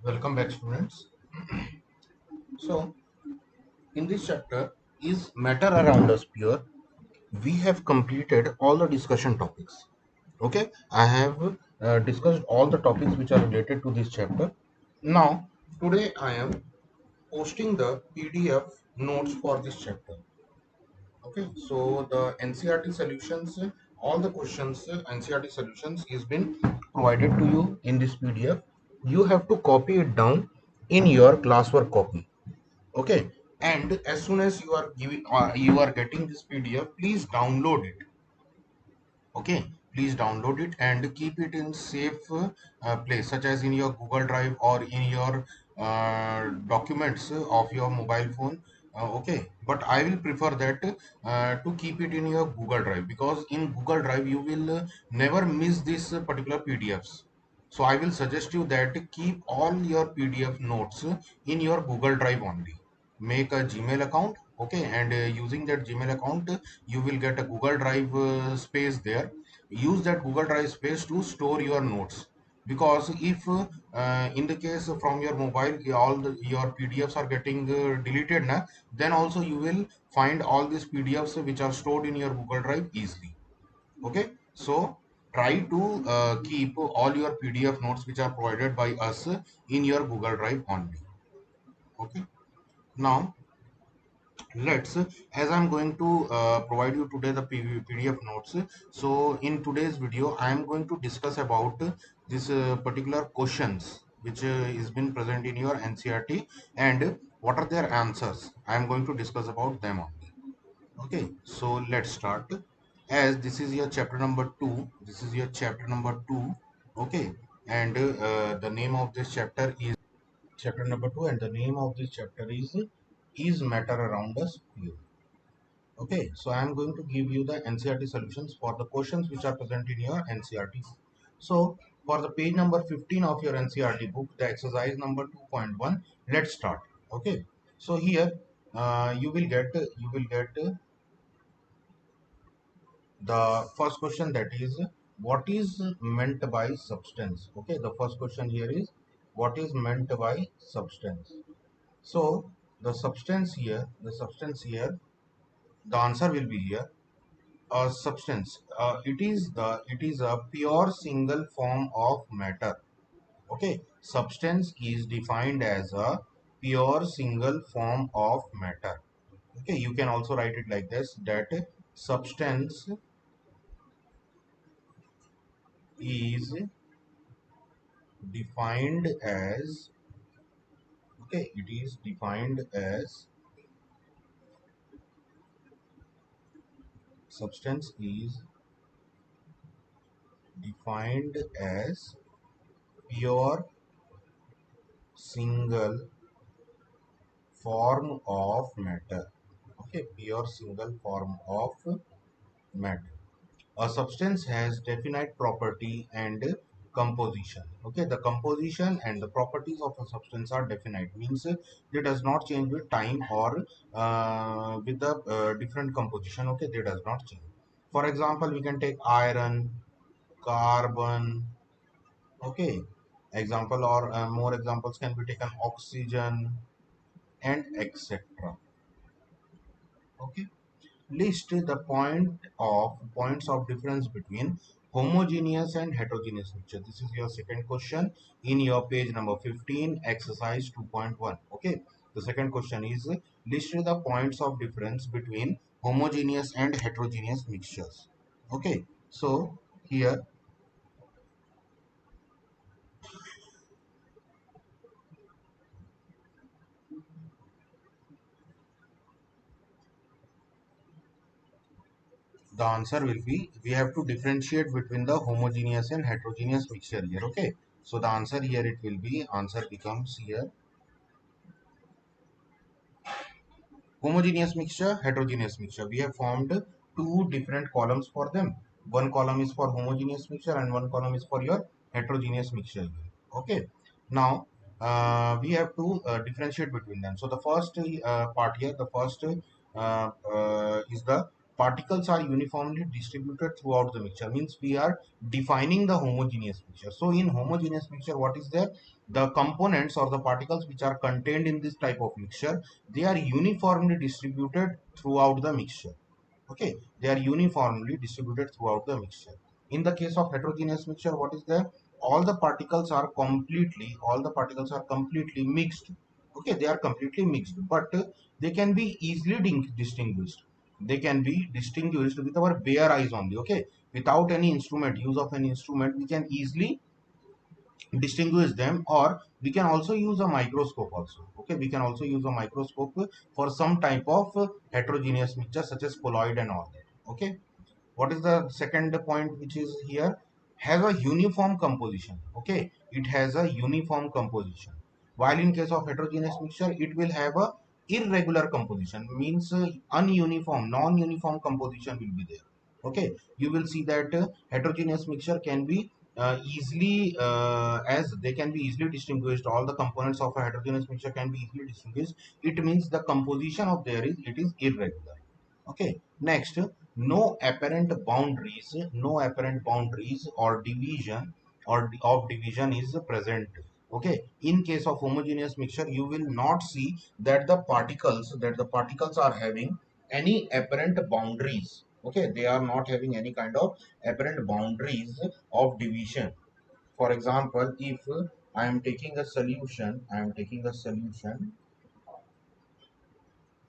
Welcome back, students. So, in this chapter, is matter around us pure? We have completed all the discussion topics. Okay, I have discussed all the topics which are related to this chapter. Now, today I am posting the PDF notes for this chapter. Okay, so the NCRT solutions, all the questions, NCRT solutions is been provided to you in this PDF. You have to copy it down in your classwork copy. Okay, and as soon as you are getting this PDF, please download it. Okay, please download it and keep it in safe place, such as in your Google Drive or in your documents of your mobile phone. Okay, but I will prefer that to keep it in your Google Drive, because in Google Drive you will never miss this particular PDFs. So I will suggest you that keep all your PDF notes in your Google Drive only. Make a Gmail account, okay, and using that Gmail account, you will get a Google Drive space there. Use that Google Drive space to store your notes, because if in the case from your mobile your PDFs are getting deleted na, then also you will find all these PDFs which are stored in your Google Drive easily. Okay, so try to keep all your PDF notes which are provided by us in your Google Drive only. Okay, now let's, as I'm going to provide you today the PDF notes. So in today's video I am going to discuss about this particular questions which is been present in your NCRT, and what are their answers. I am going to discuss about them only. Okay, so let's start. As this is your chapter number 2, this is your chapter number 2. Okay, and the name of this chapter is chapter number 2, and the name of this chapter is matter around us pure? Okay, so I am going to give you the NCRT solutions for the questions which are present in your NCRT. So for the page number 15 of your NCRT book, the exercise number 2.1, let's start. Okay, so here you will get the first question, that is, what is meant by substance. Okay, the first question here is, what is meant by substance. So the substance here, the answer will be here. A substance, it is a pure single form of matter. Okay, substance is defined as a pure single form of matter. Okay, you can also write it like this, that substance is defined as, okay, it is defined as, substance is defined as pure single form of matter. Okay, pure single form of matter. A substance has definite property and composition. Okay, the composition and the properties of a substance are definite, means they does not change with time or with the different composition. Okay, they does not change. For example, we can take iron, carbon. Okay, example, or more examples can be taken, oxygen and etc. Okay, list the points of difference between homogeneous and heterogeneous mixture. This is your second question in your page number 15, exercise 2.1. Okay, the second question is, list the points of difference between homogeneous and heterogeneous mixtures. Okay, so here the answer will be, we have to differentiate between the homogeneous and heterogeneous mixture here. Okay, so the answer here, it will be, answer becomes here, homogeneous mixture, heterogeneous mixture. We have formed two different columns for them. One column is for homogeneous mixture and one column is for your heterogeneous mixture. Okay, now we have to differentiate between them. So the first part here, the first is the particles are uniformly distributed throughout the mixture, means we are defining the homogeneous mixture. So in homogeneous mixture, what is there? the components or the particles which are contained in this type of mixture, they are uniformly distributed throughout the mixture. Okay, they are uniformly distributed throughout the mixture. In the case of heterogeneous mixture, what is there? All the particles are completely mixed. Okay, they are completely mixed, but they can be easily distinguished. They can be distinguished with our bare eyes only. Okay, without any instrument, use of any instrument, we can easily distinguish them, or we can also use a microscope also. Okay, we can also use a microscope for some type of heterogeneous mixture such as colloid and all that. Okay, what is the second point which is here? Has a uniform composition. Okay, it has a uniform composition, while in case of heterogeneous mixture it will have a irregular composition, means ununiform, non-uniform composition will be there. Okay, you will see that heterogeneous mixture can be easily as they can be easily distinguished. All the components of a heterogeneous mixture can be easily distinguished. It means the composition of there is, it is irregular. Okay, next, no apparent boundaries or division or of division is present. Okay, in case of homogeneous mixture, you will not see that the particles are having any apparent boundaries. Okay, they are not having any kind of apparent boundaries of division. For example, if I am taking a solution,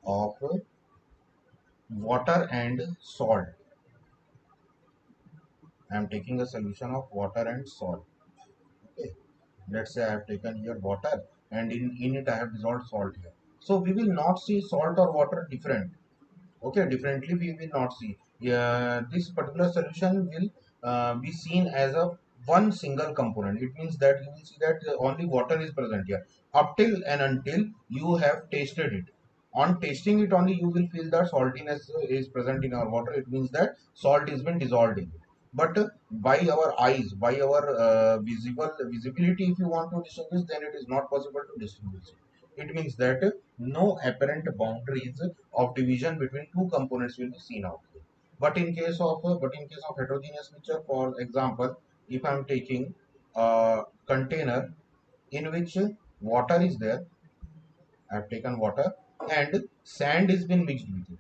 of water and salt. I am taking a solution of water and salt. Okay. Let's say I have taken here water, and in it I have dissolved salt here. So we will not see salt or water different. Okay, differently we will not see. This particular solution will be seen as a one single component. It means that you will see that only water is present here. Up till and until you have tasted it. On tasting it only, you will feel that saltiness is present in our water. It means that salt has been dissolved in it. But by our eyes, by our visibility, if you want to distinguish, then it is not possible to distinguish it. It means that no apparent boundaries of division between two components will be seen out here. But in case of heterogeneous mixture, for example, if I am taking a container in which water is there, I have taken water and sand is been mixed with it.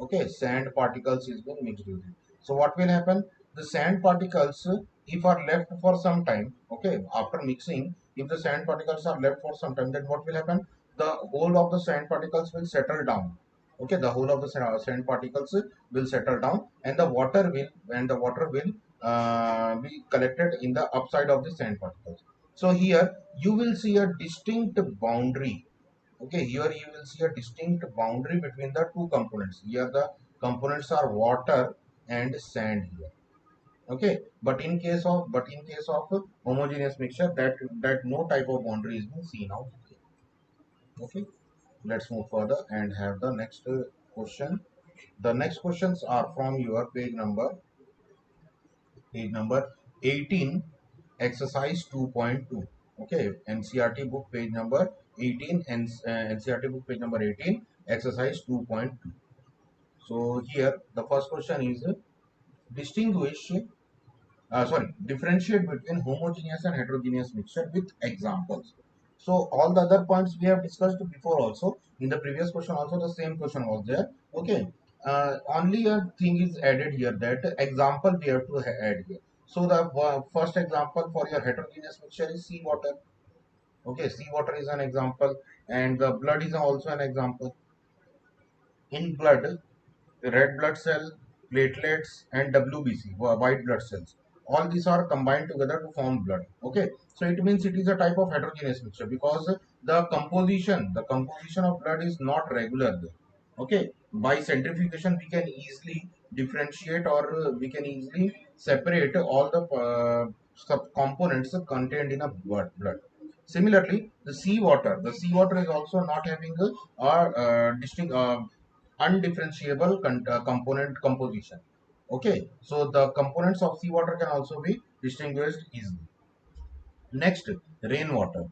Okay, sand particles is been mixed with it. So what will happen? The sand particles, if are left for some time, okay, after mixing, if the sand particles are left for some time, then what will happen? The whole of the sand particles will settle down. Okay, the whole of the sand particles will settle down, and the water will be collected in the upside of the sand particles. So here you will see a distinct boundary. Okay, here you will see a distinct boundary between the two components. Here the components are water and sand here. Okay, but in case of homogeneous mixture, that no type of boundary is being seen out here. Okay, let's move further and have the next question. The next questions are from your page number 18, exercise 2.2. Okay, NCRT book page number 18 and NCRT book page number 18, exercise 2.2. So here the first question is distinguish differentiate between homogeneous and heterogeneous mixture with examples. So all the other points we have discussed before also. In the previous question also the same question was there. Okay, only a thing is added here, that example we have to add here. So the first example for your heterogeneous mixture is seawater. Okay, seawater is an example, and the blood is also an example. In blood, red blood cell, platelets, and WBC, white blood cells. All these are combined together to form blood. Okay, so it means it is a type of heterogeneous mixture because the composition of blood is not regular there. Okay, by centrifugation we can easily differentiate, or we can easily separate all the sub components contained in a blood. Similarly, the seawater is also not having distinct undifferentiable component composition. Okay, so the components of seawater can also be distinguished easily. Next, rainwater.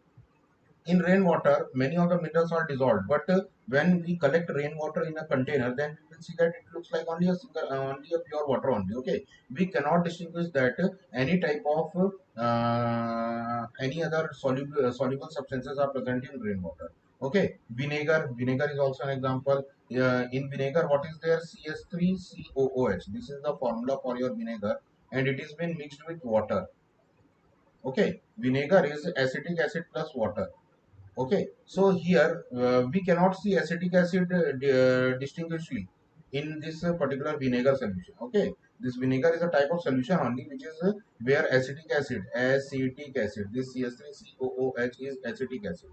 in rainwater many of the minerals are dissolved, but when we collect rainwater in a container, then we will see that it looks like only a single only a pure water only. Okay, we cannot distinguish that any type of any other soluble substances are present in rainwater. Okay, vinegar is also an example. In vinegar, what is there? CS3COOH. This is the formula for your vinegar, and it is been mixed with water. Okay, vinegar is acetic acid plus water. Okay, so here we cannot see acetic acid distinguishedly in this particular vinegar solution. Okay, this vinegar is a type of solution only which is where acetic acid, this CS3COOH is acetic acid.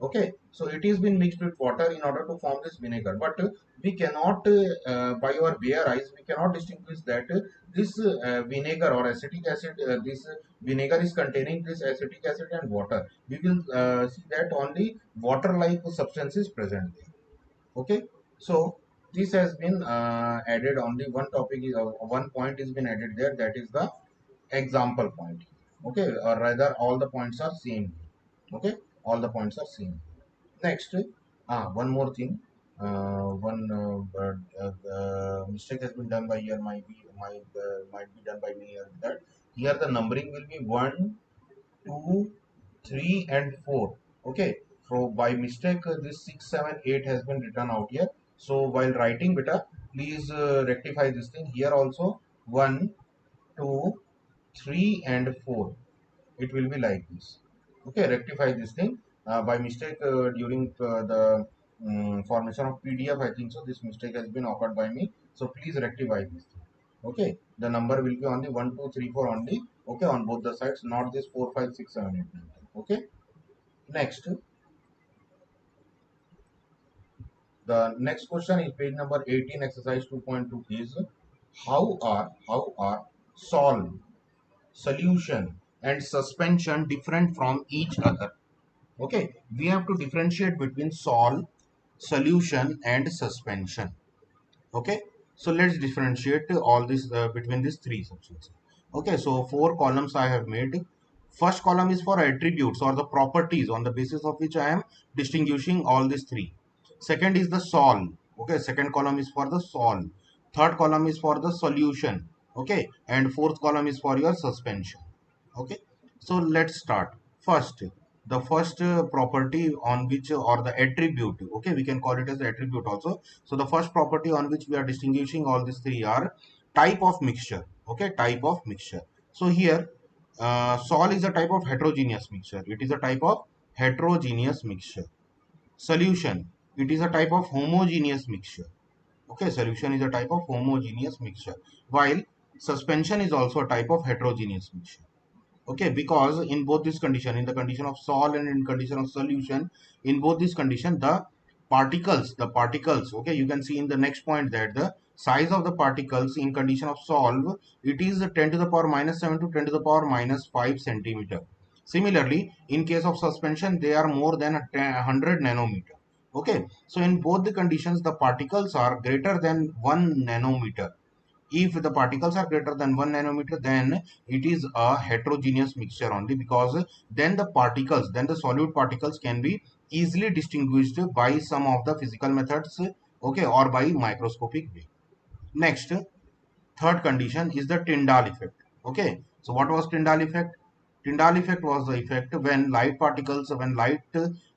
Okay, so it is been mixed with water in order to form this vinegar, but we cannot by our bare eyes we cannot distinguish that this vinegar or acetic acid, this vinegar is containing this acetic acid and water. We will see that only water like substance is present there. Okay, so this has been added, only one topic is one point is been added there, that is the example point. Okay, or rather all the points are same. Okay, all the points are same. Next, one more thing. One mistake has been done by here. Might be done by me here. That here the numbering will be 1, 2, 3, and 4. Okay. So by mistake, this 6, 7, 8 has been written out here. So while writing, beta, please rectify this thing. Here also 1, 2, 3, and 4. It will be like this. Okay, rectify this thing. By mistake during the formation of PDF, I think so this mistake has been occurred by me, so please rectify this thing. Okay, the number will be only 1 2 3 4 only. Okay, on both the sides, not this 4 5 6 7 8 9 10. Okay, next, the next question is page number 18, exercise 2.2 is how are solve, solution, and suspension different from each other? Okay, we have to differentiate between solve, solution, and suspension. Okay, so let's differentiate all this between these three substances. Okay, so four columns I have made. First column is for attributes or the properties on the basis of which I am distinguishing all these three. Second is the solve. Okay, second column is for the solve. Third column is for the solution. Okay, and fourth column is for your suspension. Okay, so let's start. First, the first property on which or the attribute, okay, we can call it as the attribute also. So the first property on which we are distinguishing all these three are type of mixture. Okay, type of mixture. So here sol is a type of heterogeneous mixture. It is a type of heterogeneous mixture. Solution, it is a type of homogeneous mixture. Okay, solution is a type of homogeneous mixture, while suspension is also a type of heterogeneous mixture. Okay, because in both this condition, in the condition of sol and in condition of solution, in both this condition the particles, okay, you can see in the next point that the size of the particles in condition of solve, it is 10 to the power minus 7 to 10 to the power minus 5 centimeter. Similarly, in case of suspension, they are more than 100 nanometer. Okay, so in both the conditions the particles are greater than 1 nanometer. If the particles are greater than 1 nanometer, then it is a heterogeneous mixture only, because then the solute particles can be easily distinguished by some of the physical methods, okay, or by microscopic way. Next, third condition is the Tyndall effect. Okay, so what was Tyndall effect? Tyndall effect was the effect when light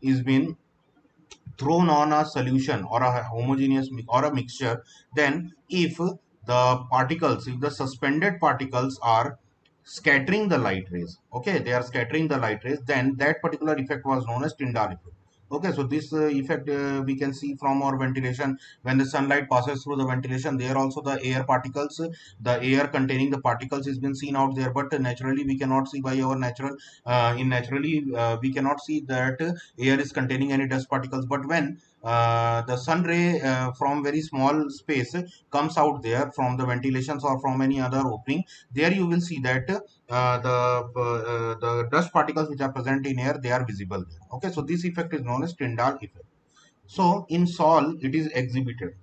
is being thrown on a solution or a homogeneous or a mixture, then if the suspended particles are scattering the light rays, okay, they are scattering the light rays, then that particular effect was known as Tyndall effect. Okay, so this effect we can see from our ventilation. When the sunlight passes through the ventilation, there also the air particles, the air containing the particles is been seen out there, but naturally we cannot see by our natural in naturally we cannot see that air is containing any dust particles. But when the sun ray from very small space comes out there from the ventilations or from any other opening, there you will see that the dust particles which are present in air, they are visible there. Okay, so this effect is known as Tyndall effect. So in sol it is exhibited,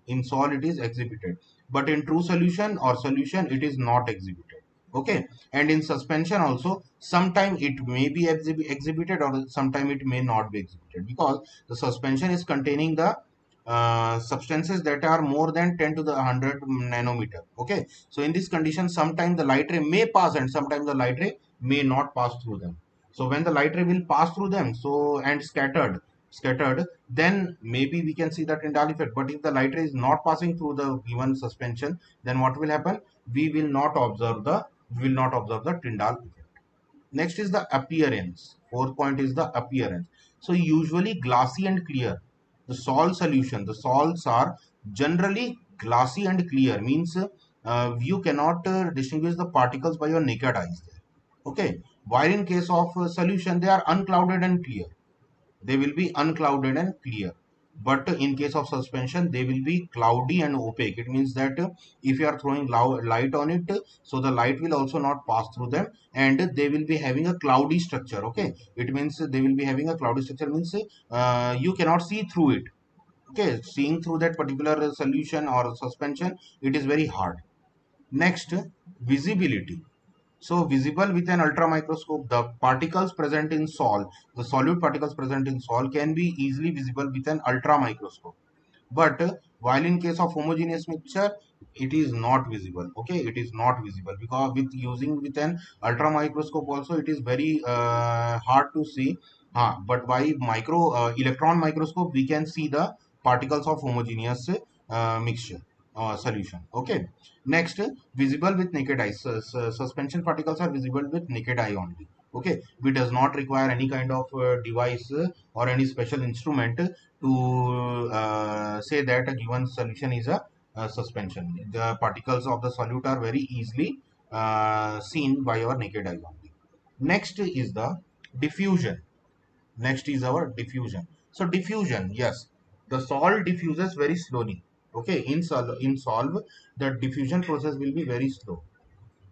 but in true solution or solution it is not exhibited. Okay, and in suspension also, sometime it may be exhibited or sometime it may not be exhibited, because the suspension is containing the substances that are more than 10 to the 100 nanometer. Okay, so in this condition, sometime the light ray may pass and sometimes the light ray may not pass through them. So when the light ray will pass through them, so and scattered, then maybe we can see the Tyndall effect. But if the light ray is not passing through the given suspension, then what will happen? We will not observe the Tyndall effect. Next is the appearance. Fourth point is the appearance. So usually glassy and clear. The salt solution, the salts are generally glassy and clear. Means you cannot distinguish the particles by your naked eyes. Okay. While in case of solution, they are unclouded and clear. They will be unclouded and clear. But in case of suspension, they will be cloudy and opaque. It means that if you are throwing light on it, so the light will also not pass through them, and they will be having a cloudy structure. Okay, it means they will be having a cloudy structure, means you cannot see through it. Okay, seeing through that particular solution or suspension, it is very hard. Next, visibility. So visible with an ultra microscope, the particles present in sol, the solute particles present in sol can be easily visible with an ultra microscope. But while in case of homogeneous mixture, it is not visible. Okay, it is not visible, because with using with an ultra microscope also it is very hard to see. But by micro electron microscope we can see the particles of homogeneous mixture solution. Okay. Next, visible with naked eye. Suspension particles are visible with naked eye only. Okay, we does not require any kind of device or any special instrument to say that a given solution is a suspension. The particles of the solute are very easily seen by our naked eye only. Next is the diffusion. Next is our diffusion. So diffusion, yes, the salt diffuses very slowly. Okay, in solve, the diffusion process will be very slow.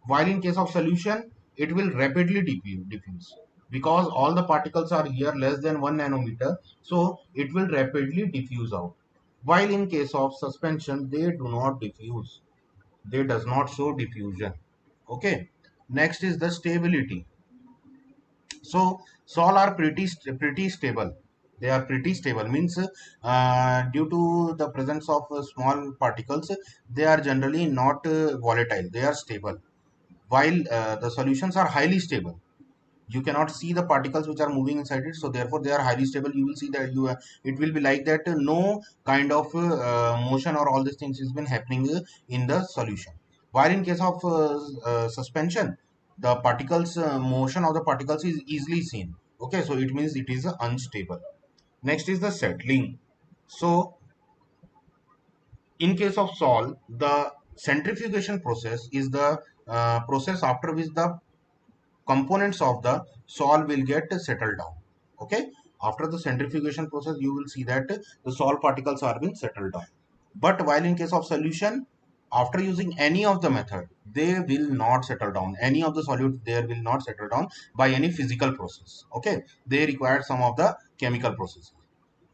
While in case of solution, it will rapidly diffuse, because all the particles are here less than 1 nanometer, so it will rapidly diffuse out. While in case of suspension, they do not diffuse. They does not show diffusion. Okay. Next is the stability. So sol are pretty stable. They are pretty stable. Means due to the presence of small particles, they are generally not volatile. They are stable. While the solutions are highly stable, you cannot see the particles which are moving inside it, so therefore they are highly stable. You will see that it will be like that, no kind of motion or all these things has been happening in the solution. While in case of suspension, the particles motion of the particles is easily seen. Okay, so it means it is unstable. Next is the settling. So in case of sol, the centrifugation process is the process after which the components of the sol will get settled down. Okay, after the centrifugation process you will see that the sol particles are being settled down. But while in case of solution, after using any of the method, they will not settle down. Any of the solute there will not settle down by any physical process. Okay, they require some of the chemical processes.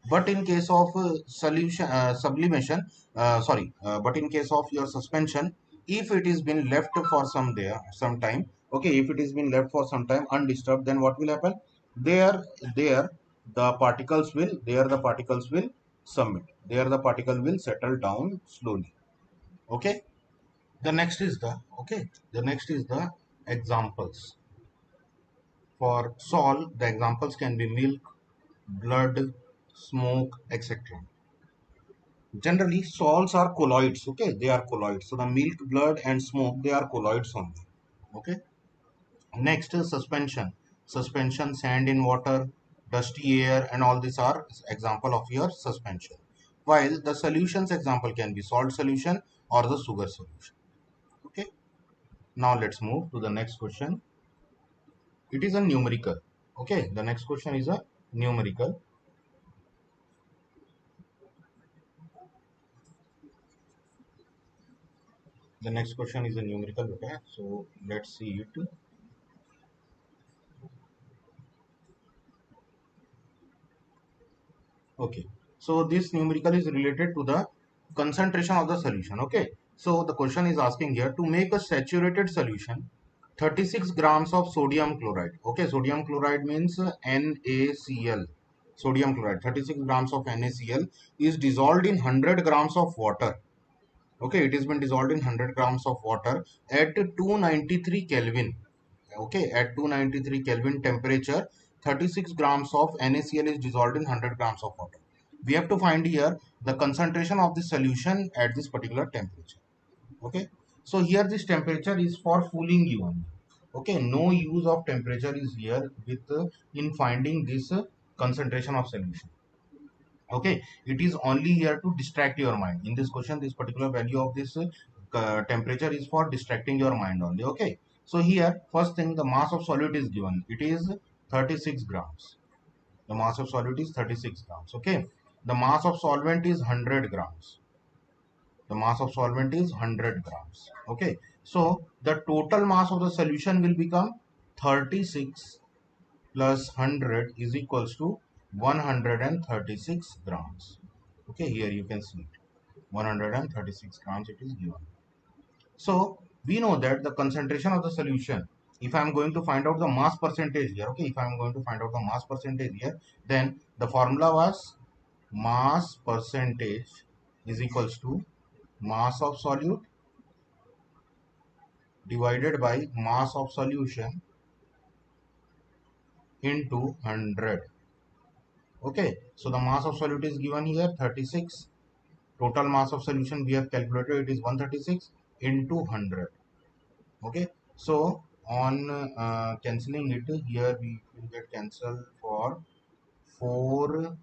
But in case of solution sublimation, but in case of your suspension, if it is been left for some time, okay, if it is been left for some time undisturbed, then what will happen? There the particles will submit. There the particle will settle down slowly. Okay. The next is the examples. For sol, the examples can be milk, blood, smoke, etc. Generally, salts are colloids. Okay, they are colloids. So the milk, blood, and smoke, they are colloids only. Okay. Next is suspension. Suspension, sand in water, dusty air, and all these are example of your suspension. While the solutions example can be salt solution or the sugar solution. Okay. Now let's move to the next question. It is a numerical. Okay. The next question is a numerical. The next question is a numerical. Okay. So let's see it. Okay, so this numerical is related to the concentration of the solution. Okay, so the question is asking here, to make a saturated solution, 36 grams of sodium chloride. Okay, sodium chloride means NaCl. Sodium chloride, 36 grams of NaCl is dissolved in 100 grams of water. Okay, it has been dissolved in 100 grams of water at 293 Kelvin. Okay, at 293 Kelvin temperature, 36 grams of NaCl is dissolved in 100 grams of water. We have to find here the concentration of the solution at this particular temperature. Okay, so here this temperature is for fooling you only. Okay, no use of temperature is here with in finding this concentration of solution. Okay, it is only here to distract your mind. In this question, this particular value of this temperature is for distracting your mind only. Okay, so here first thing, the mass of solute is given, it is 36 grams. The mass of solute is 36 grams. Okay, the mass of solvent is 100 grams. The mass of solvent is 100 grams. Okay, so the total mass of the solution will become 36 plus 100 is equals to 136 grams. Okay, here you can see it, 136 grams it is given. So we know that the concentration of the solution, if I am going to find out the mass percentage here, okay, if I am going to find out the mass percentage here, then the formula was mass percentage is equals to mass of solute divided by mass of solution into 100. Okay, so the mass of solute is given here 36. Total mass of solution we have calculated, it is 136 into 100. Okay, so on cancelling it, here we will get cancelled for 4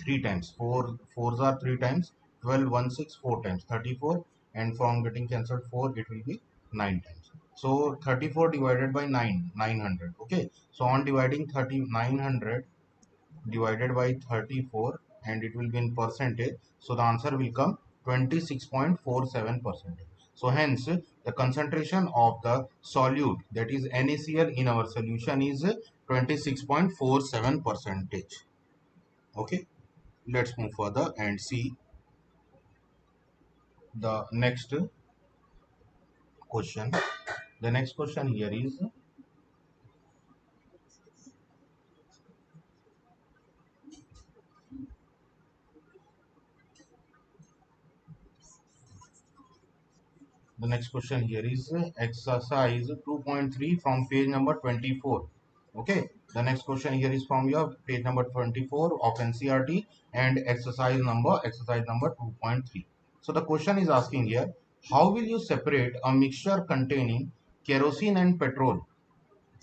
3 times. 4 fours are 3 times, 12 1 6 4 times 34, and from getting cancelled 4 it will be 9 times. So 34 divided by 9, 900. Okay, so on dividing 900 divided by 34, and it will be in percentage, so the answer will come 26.47%. So hence the concentration of the solute, that is NaCl, in our solution is 26.47 percentage. Okay, let's move further and see the next question. The next question here is, exercise 2.3 from page number 24. Okay, the next question here is from your page number 24 of NCERT, and exercise number 2.3. So the question is asking here, how will you separate a mixture containing kerosene and petrol?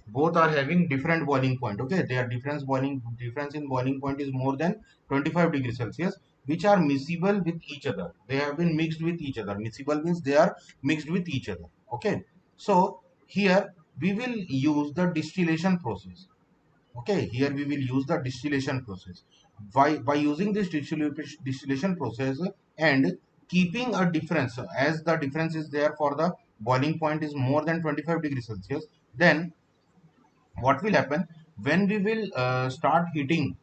Both are having different boiling point. Okay, their difference in boiling point is more than 25 degrees Celsius, which are miscible with each other. They have been mixed with each other. Miscible means they are mixed with each other. Okay, so here we will use the distillation process. Okay, here we will use the distillation process. By using this distillation process and keeping a difference, as the difference is there for the boiling point is more than 25 degrees Celsius, then what will happen when we will start heating,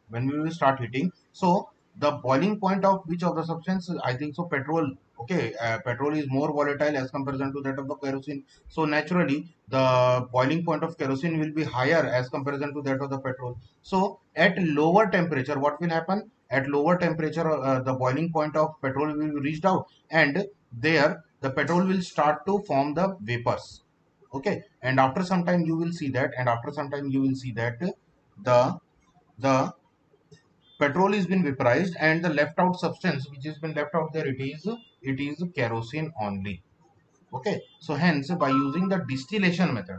so the boiling point of which of the substance, I think so petrol. Okay, petrol is more volatile as comparison to that of the kerosene, so naturally the boiling point of kerosene will be higher as comparison to that of the petrol. So at lower temperature, what will happen, at lower temperature the boiling point of petrol will be reached out, and there the petrol will start to form the vapors. Okay, and after some time you will see that, the petrol is been vaporized, and the left out substance which has been left out there, it is kerosene only. Okay, so hence by using the distillation method,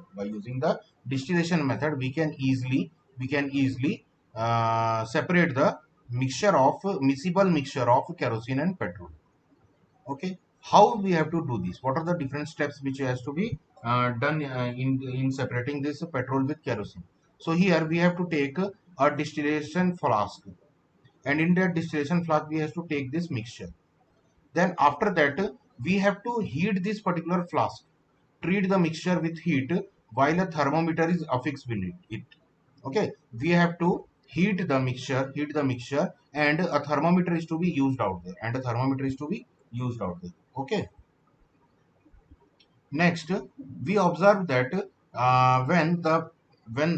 we can easily separate the miscible mixture of kerosene and petrol. Okay, how we have to do this, what are the different steps which has to be done in separating this petrol with kerosene. So here we have to take a distillation flask, and in that distillation flask we have to take this mixture. Then after that we have to heat this particular flask, treat the mixture with heat while a thermometer is affixed beneath it. Okay, we have to heat the mixture, and a thermometer is to be used out there, Okay, Next, we observe that when the when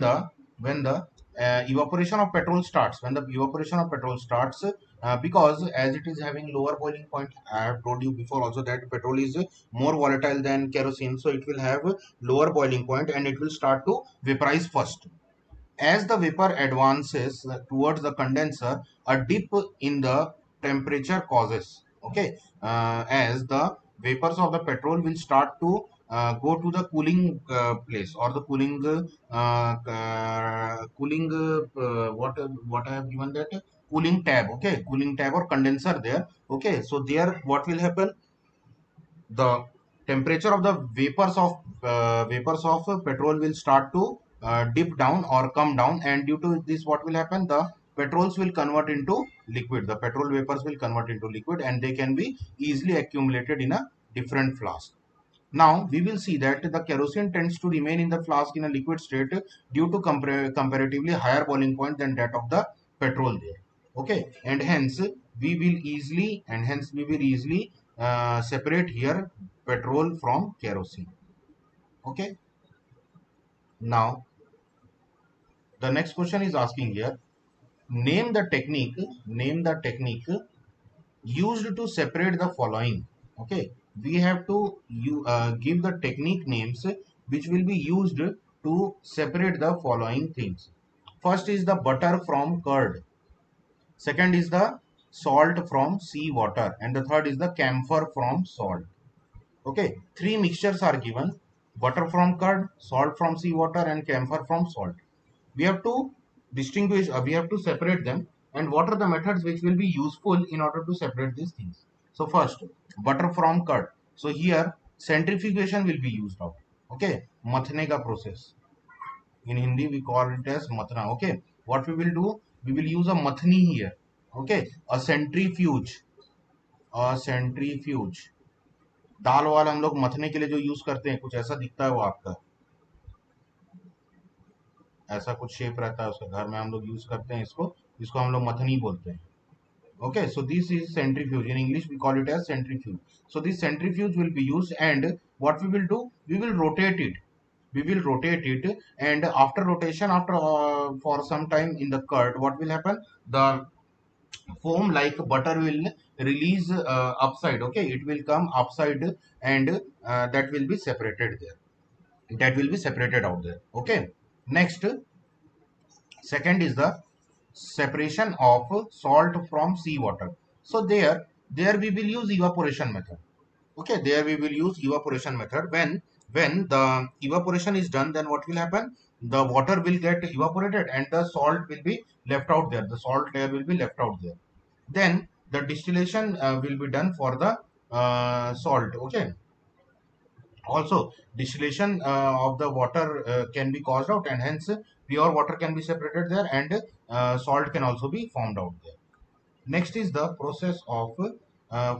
the evaporation of petrol starts, when the evaporation of petrol starts, because as it is having lower boiling point, I have told you before also that petrol is more volatile than kerosene, so it will have lower boiling point and it will start to vaporize first. As the vapor advances towards the condenser, a dip in the temperature causes. Okay, as the vapors of the petrol will start to go to the cooling place or the what I have given that cooling tab. Okay, cooling tab or condenser there. Okay, so there what will happen? The temperature of the vapors of petrol will start to dip down or come down, and due to this what will happen, the petrols will convert into liquid, the petrol vapors will convert into liquid and they can be easily accumulated in a different flask. Now we will see that the kerosene tends to remain in the flask in a liquid state due to comparatively higher boiling point than that of the petrol there. Okay, and hence we will easily separate here petrol from kerosene. Okay, now the next question is asking here, name the technique used to separate the following. Okay, we have to give the technique names which will be used to separate the following things. First is the butter from curd, second is the salt from sea water, and the third is the camphor from salt. Okay, three mixtures are given: butter from curd, salt from sea water, and camphor from salt. We have to distinguish, we have to separate them, and what are the methods which will be useful in order to separate these things. So first, butter from curd. So here centrifugation will be used out. Okay, mathne ka process, in Hindi we call it as mathna. Okay, what we will do, we will use a mathni here. Okay, a centrifuge दाल वाल हम लोग मथने के लिए जो use करते हैं, कुछ ऐसा दिखता है वो आपका, ऐसा कुछ शेप रहता है उसका, घर में हम लोग यूज करते हैं इसको, इसको हम लोग मथनी बोलते हैं. Okay, so this is centrifuge. In English, we call it as centrifuge. So this centrifuge will be used, and what we will do, we will rotate it. We will rotate it, and after rotation, after for some time in the curd, what will happen? The foam like butter will release upside. Okay, it will come upside, and that will be separated there. That will be separated out there. Okay. Next, second is the separation of salt from seawater. So there we will use evaporation method. Okay, there we will use evaporation method. When the evaporation is done, then what will happen? The water will get evaporated and the salt will be left out there. The salt layer will be left out there. Then the distillation will be done for the salt. Okay, also distillation of the water can be caused out, and hence pure water can be separated there, and salt can also be formed out there. Next is the process of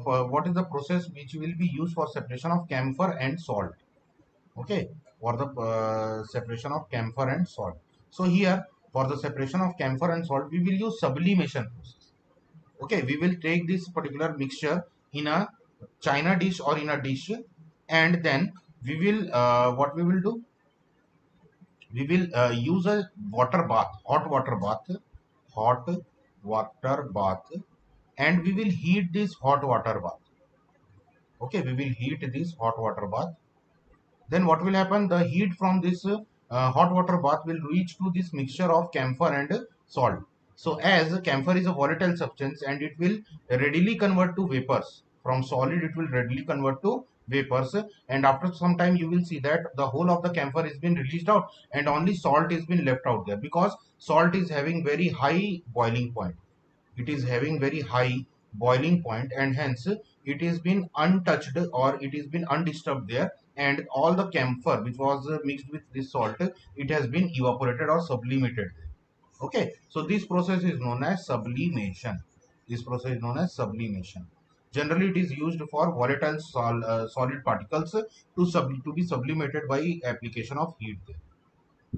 for what is the process which will be used for separation of camphor and salt. Okay, for the separation of camphor and salt. So here for the separation of camphor and salt we will use sublimation process. Okay, we will take this particular mixture in a china dish or in a dish, and then we will what we will do, we will use a water bath, hot water bath, and we will heat this hot water bath. Okay, we will heat this hot water bath. Then what will happen, the heat from this hot water bath will reach to this mixture of camphor and salt. So as camphor is a volatile substance and it will readily convert to vapors, from solid it will readily convert to vapors, and after some time you will see that the whole of the camphor is been released out and only salt is been left out there, because salt is having very high boiling point. It is having very high boiling point, and hence it is been untouched or it is been undisturbed there, and all the camphor which was mixed with this salt, it has been evaporated or sublimated. Okay, so this process is known as sublimation. This process is known as sublimation. Generally it is used for volatile solid particles to be sublimated by application of heat there.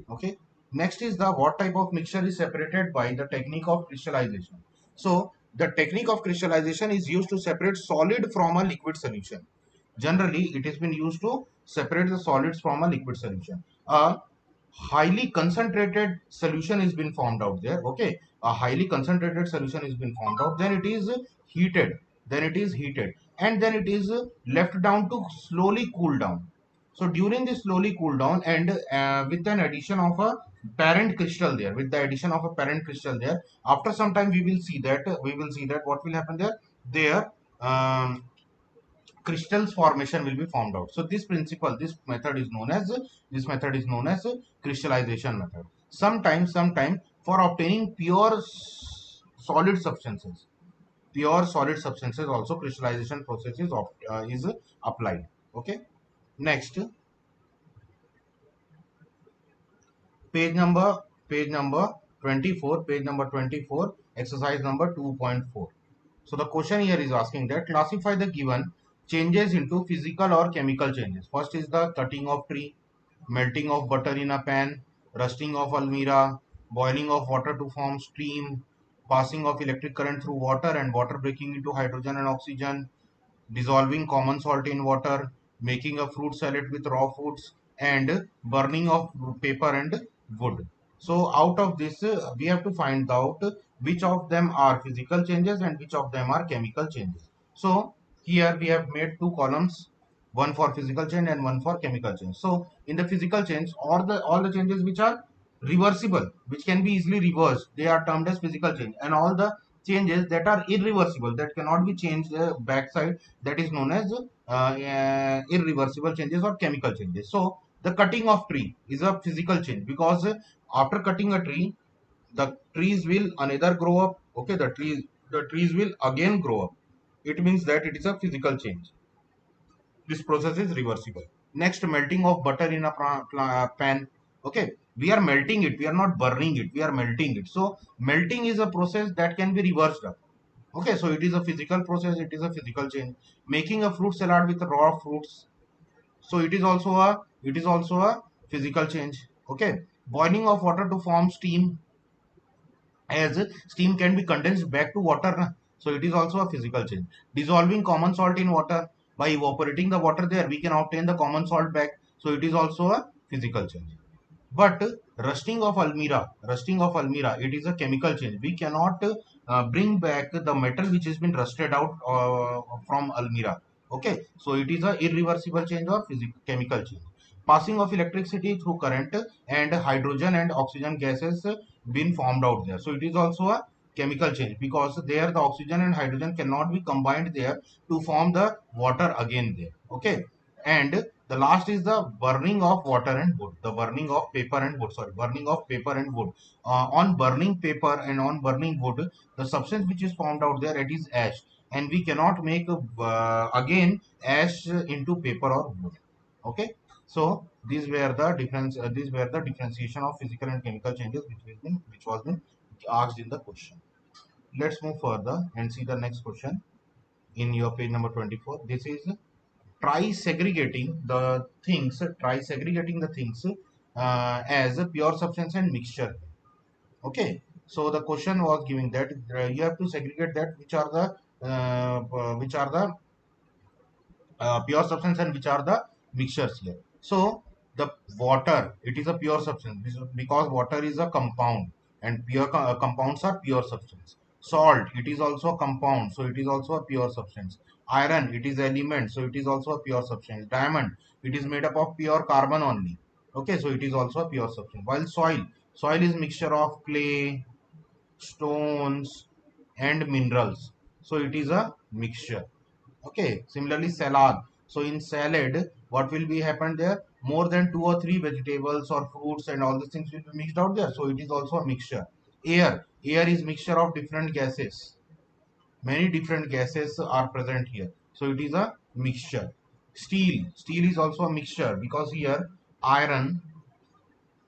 Okay, next is the what type of mixture is separated by the technique of crystallization. So the technique of crystallization is used to separate solid from a liquid solution. Generally, it has been used to separate the solids from a liquid solution. A highly concentrated solution is been formed out there. Okay, a highly concentrated solution is been formed out. Then it is heated. Then it is heated, and then it is left down to slowly cool down. So during this slowly cool down, and with an addition of a parent crystal there, with the addition of a parent crystal there, after some time we will see that what will happen there. There. Crystals formation will be formed out. So this method is known as crystallization method. Sometime for obtaining pure solid substances also crystallization process is applied. Okay. Next, page number page number 24, exercise number 2.4. So the question here is asking that classify the given changes into physical or chemical changes. First is the cutting of tree, melting of butter in a pan, rusting of almira, boiling of water to form steam, passing of electric current through water and water breaking into hydrogen and oxygen, dissolving common salt in water, making a fruit salad with raw foods, and burning of paper and wood. So out of this, we have to find out which of them are physical changes and which of them are chemical changes. So here we have made two columns, one for physical change and one for chemical change. So in the physical change, all the changes which are reversible, which can be easily reversed, they are termed as physical change, and all the changes that are irreversible, that cannot be changed backside, that is known as irreversible changes or chemical changes. So the cutting of tree is a physical change, because after cutting a tree, the trees will another grow up. Okay, the trees will again grow up. It means that it is a physical change. This process is reversible. Next, melting of butter in a pan. Okay, we are melting it, we are not burning it, we are melting it. So melting is a process that can be reversed up. Okay, so it is a physical process, it is a physical change. Making a fruit salad with raw fruits, so it is also a physical change. Okay. Boiling of water to form steam, as steam can be condensed back to water, na? So it is also a physical change. Dissolving common salt in water, by evaporating the water there, we can obtain the common salt back. So it is also a physical change. But rusting of almira, it is a chemical change. We cannot bring back the metal which has been rusted out from almira. Okay, so it is a irreversible change or chemical change. Passing of electricity through current, and hydrogen and oxygen gases been formed out there. So it is also a chemical change, because there the oxygen and hydrogen cannot be combined there to form the water again there. Okay. And the last is the burning of water and wood, the burning of paper and wood. Sorry, burning of paper and wood. On burning paper and on burning wood, the substance which is found out there, it is ash, and we cannot make again ash into paper or wood. Okay, so these were the difference. These were the differentiation of physical and chemical changes which was been asked in the question. Let's move further and see the next question in your page number 24. This is try segregating the things as a pure substance and mixture. Okay, so the question was giving that you have to segregate that which are the pure substance and which are the mixtures here. So the water, it is a pure substance, because water is a compound, and compounds are pure substance. Salt, it is also a compound, so it is also a pure substance. Iron, it is element, so it is also a pure substance. Diamond, it is made up of pure carbon only. Okay, so it is also a pure substance. While soil is mixture of clay, stones, and minerals, so it is a mixture. Okay, similarly salad. So in salad, what will be happen there? More than two or three vegetables or fruits and all these things will be mixed out there. So it is also a mixture. Air is mixture of different gases. Many different gases are present here. So it is a mixture. Steel is also a mixture, because here iron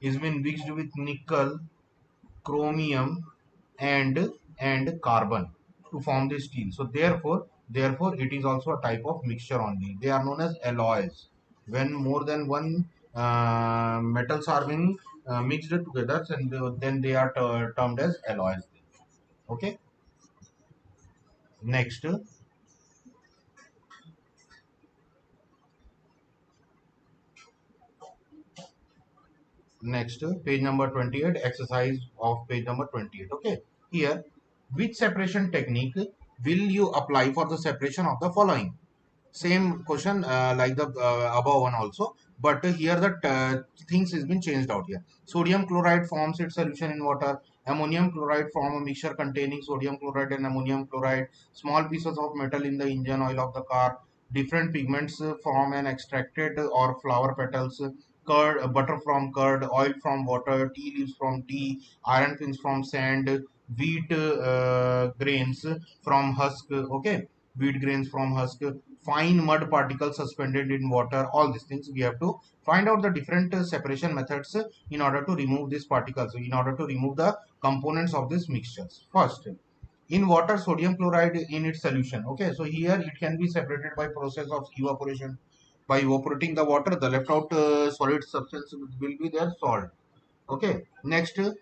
is been mixed with nickel, chromium, and carbon to form the steel. So therefore it is also a type of mixture only. They are known as alloys. When more than one metals are being mixed together, and then they are termed as alloys. Okay. Next, Next, page number 28, exercise of page number 28. Okay, here, which separation technique will you apply for the separation of the following? Same question like the above one also, but here the things has been changed out here. Sodium chloride forms its solution in water. Ammonium chloride form a mixture containing sodium chloride and ammonium chloride. Small pieces of metal in the engine oil of the car. Different pigments form an extracted or flower petals. Curd, butter from curd, oil from water, tea leaves from tea, iron pins from sand, wheat grains from husk. Okay, wheat grains from husk, fine mud particles suspended in water. All these things we have to find out the different separation methods in order to remove these particles, in order to remove the components of these mixtures. First, in water, sodium chloride in its solution. Okay, so here it can be separated by process of evaporation. By evaporating the water, the left out solid substance will be their salt. Okay, next, uh,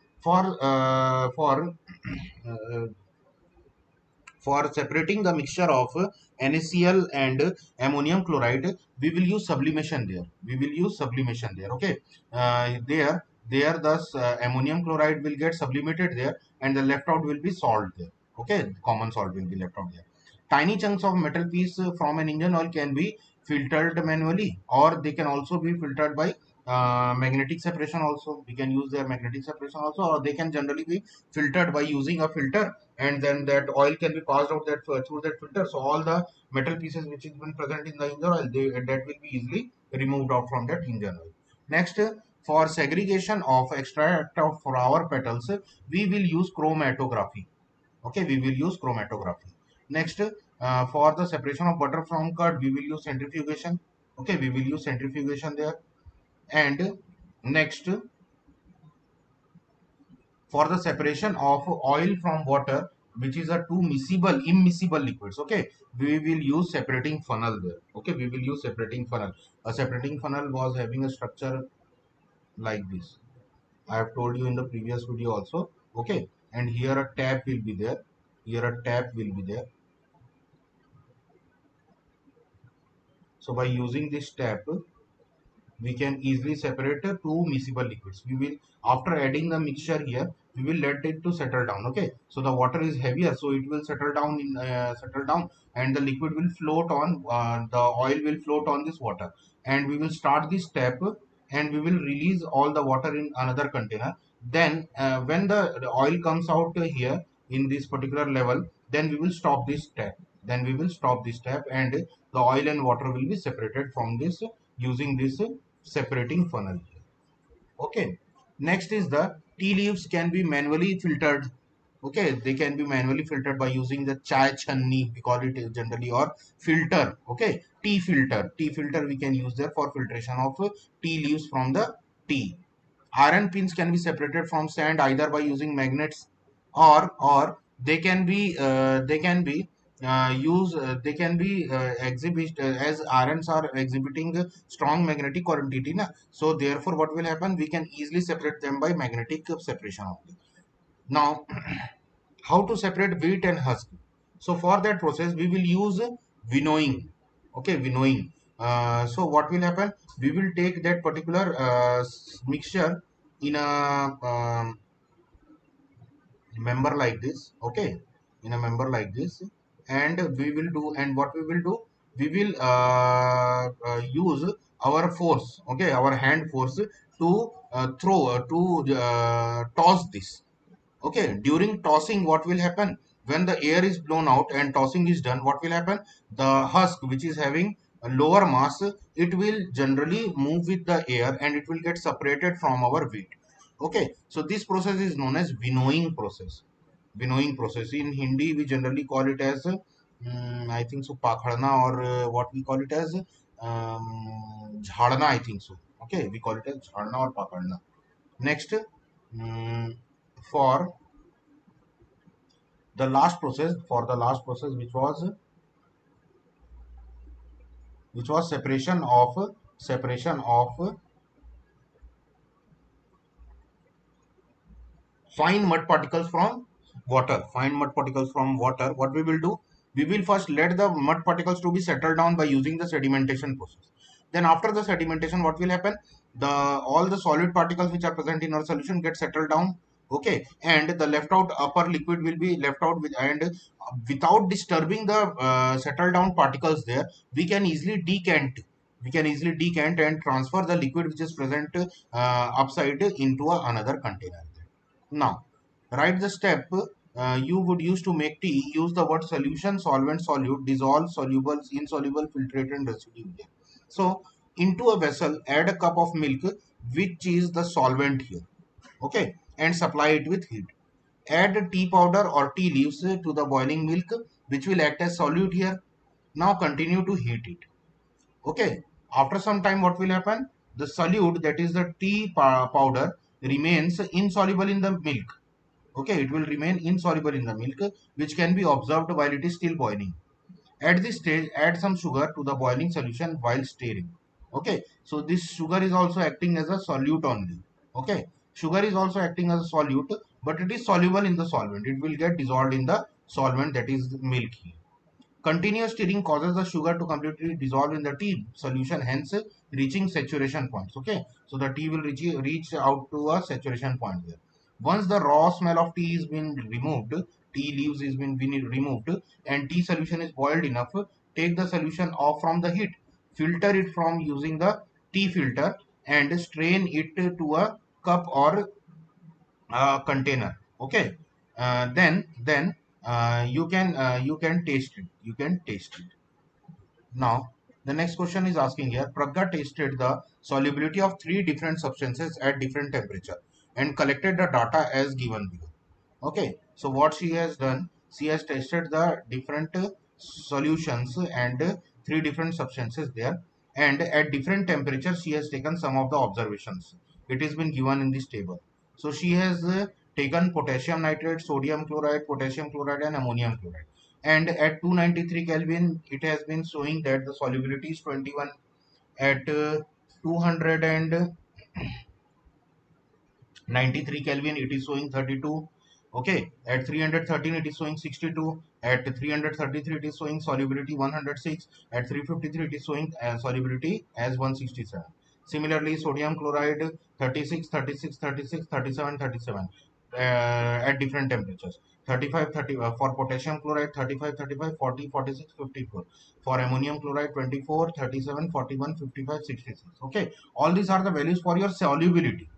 for separating the mixture of NaCl and ammonium chloride, we will use sublimation there. We will use sublimation there. Okay, there thus ammonium chloride will get sublimated there, and the left out will be salt there. Okay, common salt will be left out there. Tiny chunks of metal piece from an engine oil can be filtered manually, or they can also be filtered by magnetic separation also. We can use their magnetic separation also, or they can generally be filtered by using a filter, and then that oil can be passed out that through that filter. So all the metal pieces which has been present in the engine oil, that will be easily removed out from that engine oil. Next, for segregation of extract of flower petals, we will use chromatography. Okay, we will use chromatography. Next, for the separation of butter from curd, we will use centrifugation. Okay, we will use centrifugation there. And next, for the separation of oil from water, which is a two miscible immiscible liquids, okay, we will use separating funnel there. Okay, we will use separating funnel. A separating funnel was having a structure like this. I have told you in the previous video also. Okay, and here a tap will be there. Here a tap will be there. So by using this tap, we can easily separate two miscible liquids. We will, after adding the mixture here, we will let it to settle down. Okay, so the water is heavier, so it will settle down, and the liquid will float on. The oil will float on this water, and we will start this step, and we will release all the water in another container. Then, when the oil comes out here in this particular level, then we will stop this step. Then we will stop this step, and the oil and water will be separated from this using this separating funnel. Okay, next is the tea leaves can be manually filtered. Okay, they can be manually filtered by using the chai channi, we call it generally, or filter. Okay, tea filter we can use there for filtration of tea leaves from the tea. Iron pins can be separated from sand either by using magnets, or they can be exhibit as irons are exhibiting strong magnetic quantity na. So therefore what will happen, we can easily separate them by magnetic separation only. Now how to separate wheat and husk? So for that process we will use winnowing. Okay, winnowing. So what will happen, we will take that particular mixture in a member like this. Okay, in a member like this, and we will do, and what we will do, we will use our force. Okay, our hand force to toss this. Okay, during tossing, what will happen, when the air is blown out and tossing is done, what will happen, the husk which is having a lower mass, it will generally move with the air, and it will get separated from our wheat. Okay, so this process is known as winnowing process. Winnowing process in Hindi we generally call it as I think so pakhadna, or what we call it as jhadna, I think so. Okay, we call it as jhadna or pakhadna. Next, for the last process, which was separation of fine mud particles from water. What we will do, we will first let the mud particles to be settled down by using the sedimentation process. Then after the sedimentation, what will happen, the all the solid particles which are present in our solution get settled down. Okay, and the left out upper liquid will be left out with, and without disturbing the settled down particles there, we can easily decant, and transfer the liquid which is present upside into another container. Now, write the step you would use to make tea. Use the word solution, solvent, solute, dissolve, soluble, insoluble, filtrate, and residue here. So, into a vessel, add a cup of milk, which is the solvent here. Okay, and supply it with heat. Add tea powder or tea leaves to the boiling milk, which will act as solute here. Now, continue to heat it. Okay, after some time, what will happen? The solute, that is the tea powder, remains insoluble in the milk. Okay, it will remain insoluble in the milk, which can be observed while it is still boiling. At this stage, add some sugar to the boiling solution while stirring. Okay, so this sugar is also acting as a solute only. Okay, sugar is also acting as a solute, but it is soluble in the solvent. It will get dissolved in the solvent, that is milk here. Continuous stirring causes the sugar to completely dissolve in the tea solution, hence reaching saturation points. Okay, so the tea will reach out to a saturation point here. Once the raw smell of tea is been removed, tea leaves is been removed, and tea solution is boiled enough, take the solution off from the heat, filter it from using the tea filter, and strain it to a cup or container. Okay, then you can taste it. You can taste it. Now the next question is asking here. Pragya tasted the solubility of three different substances at different temperature and collected the data as given below. Okay, so what she has done, she has tested the different solutions and three different substances there, and at different temperatures she has taken some of the observations. It has been given in this table. So she has taken potassium nitrate, sodium chloride, potassium chloride, and ammonium chloride, and at 293 Kelvin it has been showing that the solubility is 21. At 200 93 Kelvin it is showing 32. Okay, at 313 it is showing 62. At 333 it is showing solubility 106. At 353 it is showing solubility as 167. Similarly, sodium chloride 36, 36, 36, 37, 37 at different temperatures. 35, 30 for potassium chloride, 35, 35, 40, 46, 54. For ammonium chloride, 24, 37, 41, 55, 66. Okay, all these are the values for your solubility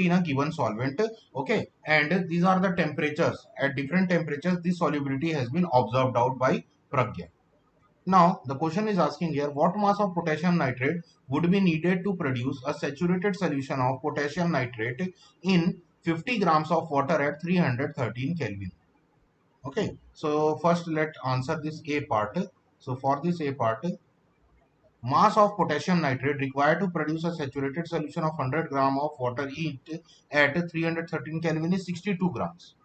in a given solvent. Okay, and these are the temperatures. At different temperatures this solubility has been observed out by Pragya. Now the question is asking here, what mass of potassium nitrate would be needed to produce a saturated solution of potassium nitrate in 50 grams of water at 313 Kelvin. Okay, so first let answer this A part. So for this A part, mass of potassium nitrate required to produce a saturated solution of 100 gram of water heat at 313 Kelvin is 62 grams.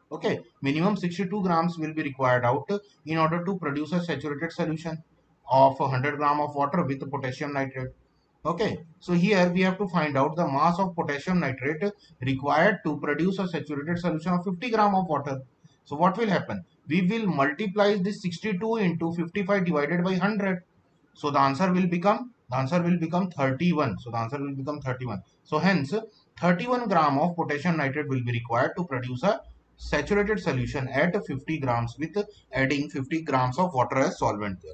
Okay, minimum 62 grams will be required out in order to produce a saturated solution of 100 gram of water with potassium nitrate. Okay, so here we have to find out the mass of potassium nitrate required to produce a saturated solution of 50 gram of water. So what will happen? We will multiply this 62 into 55 divided by 100. So the answer will become 31. So the answer will become 31. So hence 31 gram of potassium nitrate will be required to produce a saturated solution at 50 grams with adding 50 grams of water as solvent there.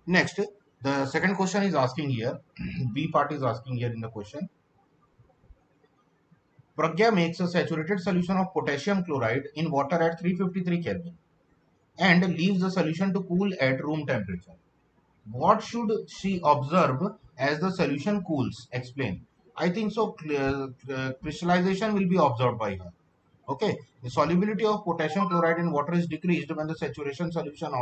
Next, the second question is asking here, B part is asking here in the question. Pragya makes a saturated solution of potassium chloride in water at 353 Kelvin and leaves the solution to cool at room temperature. What should she observe as the solution cools? Explain. I think so. Crystallization will be observed by her. Okay. The solubility of potassium chloride in water is decreased when the saturated solution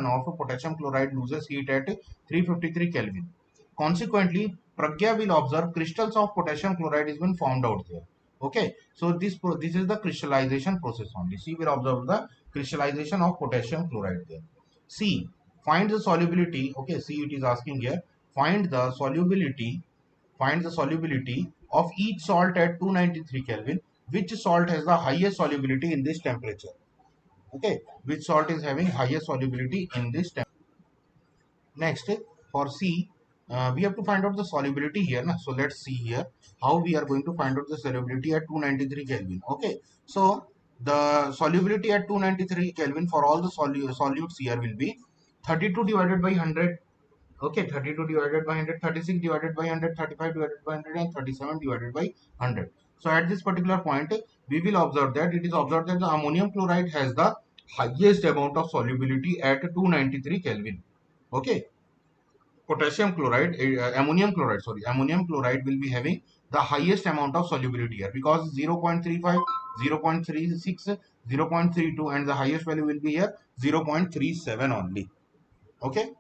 of potassium chloride loses heat at 353 Kelvin. Consequently, Pragya will observe crystals of potassium chloride is been formed out there. Okay. So this is the crystallization process only. She will observe the crystallization of potassium chloride there. C. Find the solubility. Okay, see it is asking here. Find the solubility. Find the solubility of each salt at 293 Kelvin. Which salt has the highest solubility in this temperature? Okay, which salt is having highest solubility in this temperature? Next, for C, we have to find out the solubility here. Na? So let's see here how we are going to find out the solubility at 293 Kelvin. Okay, so the solubility at 293 Kelvin for all the solutes here will be 32 divided by 100. Okay, 32 divided by 100, 36 divided by 100, 35 divided by 100, and 37 divided by 100. So at this particular point, we will observe that it is observed that the ammonium chloride has the highest amount of solubility at 293 Kelvin. Okay, potassium chloride, ammonium chloride will be having the highest amount of solubility here because 0.35, 0.36, 0.32, and the highest value will be here 0.37 only. Okay.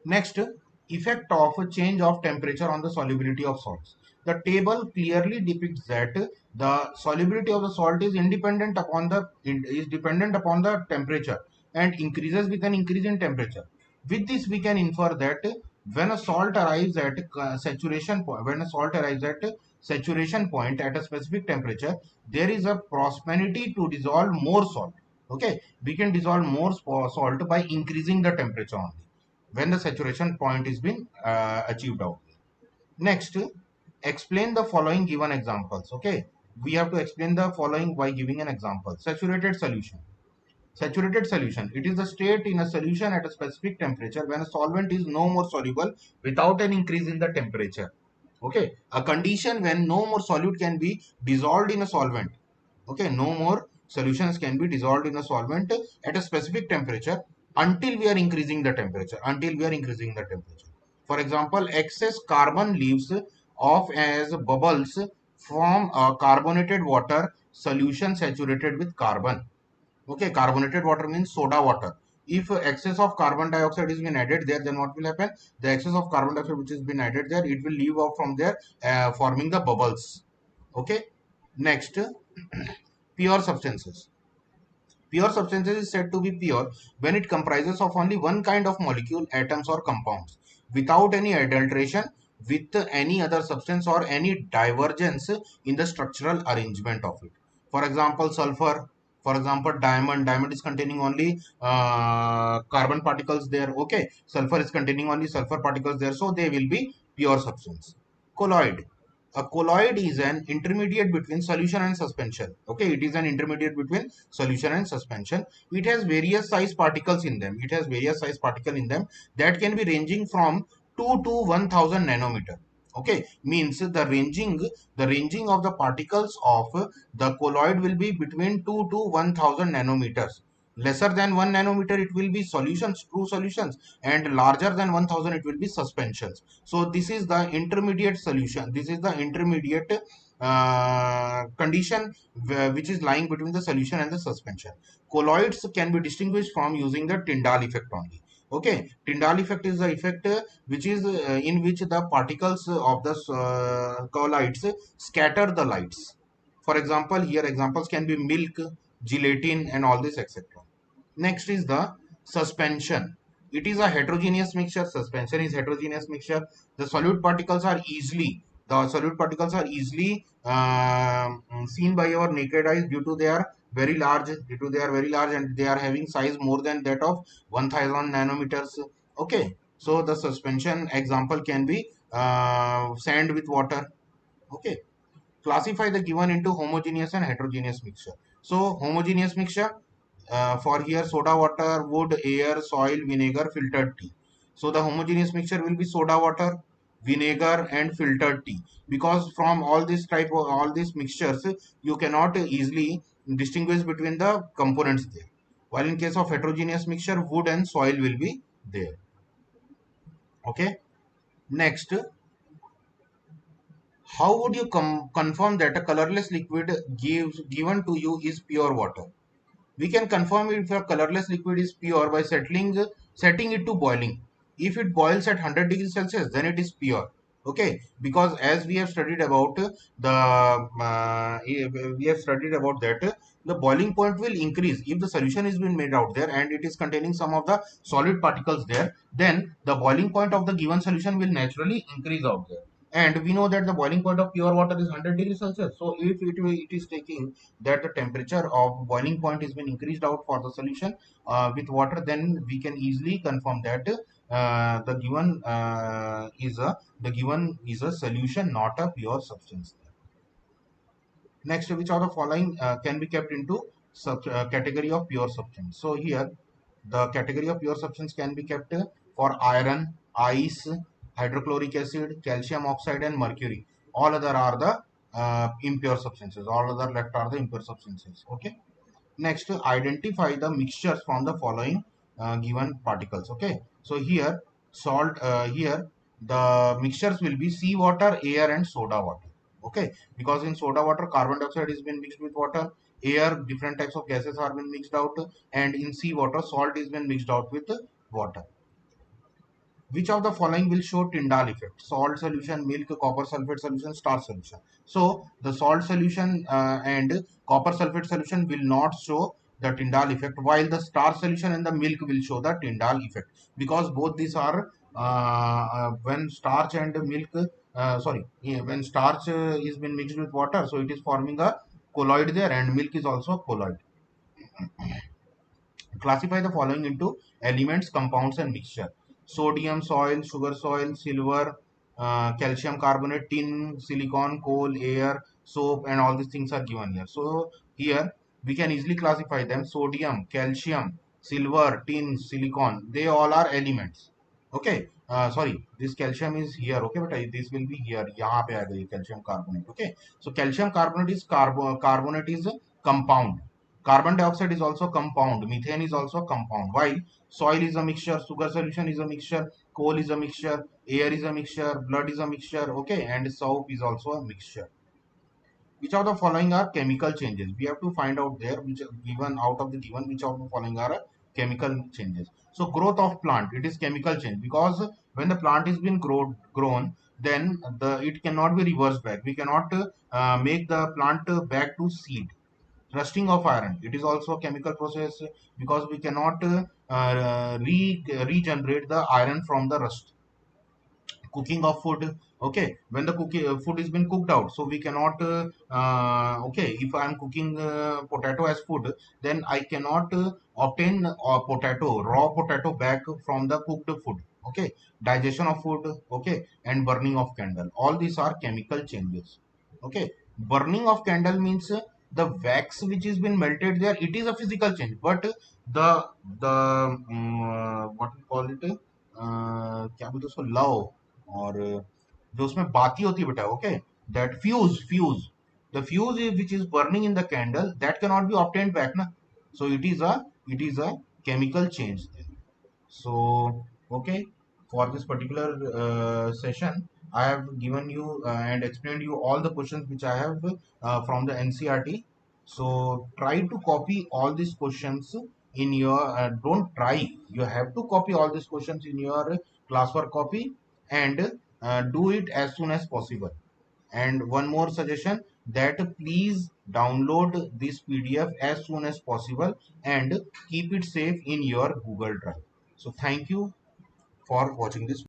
Next, effect of a change of temperature on the solubility of salts. The table clearly depicts that the solubility of the salt is dependent upon the temperature and increases with an increase in temperature. With this, we can infer that when a salt arrives at saturation point at a specific temperature, there is a prosperity to dissolve more salt. Okay, we can dissolve more salt by increasing the temperature only when the saturation point is been achieved out. Next, explain the following given examples. Okay, we have to explain the following by giving an example. Saturated solution. Saturated solution. It is the state in a solution at a specific temperature when a solvent is no more soluble without an increase in the temperature. Okay, a condition when no more solute can be dissolved in a solvent. Okay, no more solutions can be dissolved in a solvent at a specific temperature until we are increasing the temperature. For example, excess carbon leaves off as bubbles from a carbonated water solution saturated with carbon. Okay, carbonated water means soda water. If excess of carbon dioxide is been added there, then what will happen? The excess of carbon dioxide which has been added there, it will leave out from there, forming the bubbles. Okay. Next, pure substances. Pure substances is said to be pure when it comprises of only one kind of molecule, atoms or compounds, without any adulteration with any other substance or any divergence in the structural arrangement of it. For example, sulfur. For example, diamond. Diamond is containing only carbon particles there. Okay, sulfur is containing only sulfur particles there, so they will be pure substance. Colloid. A colloid is an intermediate between solution and suspension. Okay, it is an intermediate between solution and suspension. It has various size particles in them. That can be ranging from 2 to 1000 nanometer. Okay, means the ranging of the particles of the colloid will be between 2 to 1000 nanometers. Lesser than 1 nanometer it will be solutions, true solutions, and larger than 1000 it will be suspensions. So this is the intermediate solution. This is the intermediate condition which is lying between the solution and the suspension. Colloids can be distinguished from using the Tyndall effect only. Okay, Tyndall effect is the effect which is in which the particles of the colloids scatter the lights. For example, here examples can be milk, gelatin, and all this, etc. Next is the suspension. It is a heterogeneous mixture. Suspension is heterogeneous mixture. The solute particles are easily seen by our naked eyes due to they are very large. And they are having size more than that of 1000 nanometers. Okay, so the suspension example can be sand with water. Okay, classify the given into homogeneous and heterogeneous mixture. So homogeneous mixture, for here soda water, wood, air, soil, vinegar, filtered tea. So the homogeneous mixture will be soda water, vinegar, and filtered tea, because from all these mixtures you cannot easily distinguish between the components there. While in case of heterogeneous mixture, wood and soil will be there. Okay. Next, how would you confirm that a colorless liquid given to you is pure water? We can confirm if a colorless liquid is pure by setting it to boiling. If it boils at 100 degrees Celsius, then it is pure. Okay, because as we have studied about the boiling point will increase if the solution is being made out there and it is containing some of the solid particles there. Then the boiling point of the given solution will naturally increase out there. And we know that the boiling point of pure water is 100 degrees Celsius. So if it is taking that the temperature of boiling point has been increased out for the solution with water, then we can easily confirm that the given is a solution, not a pure substance. Next, which of the following can be kept into category of pure substance? So here, the category of pure substance can be kept for iron, ice, hydrochloric acid, calcium oxide, and mercury. All other are the impure substances. All other left are the impure substances. Okay. Next, identify the mixtures from the following given particles. Okay. So here, here the mixtures will be seawater, air, and soda water. Okay, because in soda water, carbon dioxide is been mixed with water, air, different types of gases are been mixed out, and in seawater, salt is been mixed out with water. Which of the following will show Tyndall effect? Salt solution, milk, copper sulfate solution, starch solution. So the salt solution and copper sulfate solution will not show the Tyndall effect, while the starch solution and the milk will show the Tyndall effect, because both these are when starch and milk when starch is been mixed with water, so it is forming a colloid there, and milk is also a colloid. Classify the following into elements, compounds, and mixture. Sodium, soil, sugar, soil, silver, calcium carbonate, tin, silicon, coal, air, soap, and all these things are given here. So here we can easily classify them. Sodium, calcium, silver, tin, silicon, they all are elements. Okay. Sorry, this calcium is here. Okay, but this will be here. यहाँ पे आ गई calcium carbonate. Okay. So calcium carbonate is carbonate is a compound. Carbon dioxide is also compound. Methane is also compound. While soil is a mixture, sugar solution is a mixture, coal is a mixture, air is a mixture, blood is a mixture. Okay, and soap is also a mixture. Which of the following are chemical changes? We have to find out there which given out of the given which of the following are chemical changes. So growth of plant, it is chemical change, because when the plant is been grown, then it cannot be reversed back. We cannot make the plant back to seed. Rusting of iron, it is also a chemical process, because we cannot regenerate the iron from the rust. Cooking of food, okay, when the food is been cooked out, so we cannot okay, if I am cooking potato as food, then I cannot obtain potato, raw potato back from the cooked food. Okay, digestion of food, okay, and burning of candle, all these are chemical changes. Okay, burning of candle means the wax which has been melted there, it is a physical change, but the what we call it, क्या बोलते हैं उसको, love, और जो उसमें बाती होती है बेटा, okay, that fuse the fuse which is burning in the candle, that can not be obtained back ना. So it is a chemical change there. So okay, for this particular session, I have given you and explained you all the questions which I have from the NCRT. So try to copy all these questions in your don't try, you have to copy all these questions in your classwork copy, and do it as soon as possible. And one more suggestion, that please download this PDF as soon as possible and keep it safe in your Google Drive. So thank you for watching this.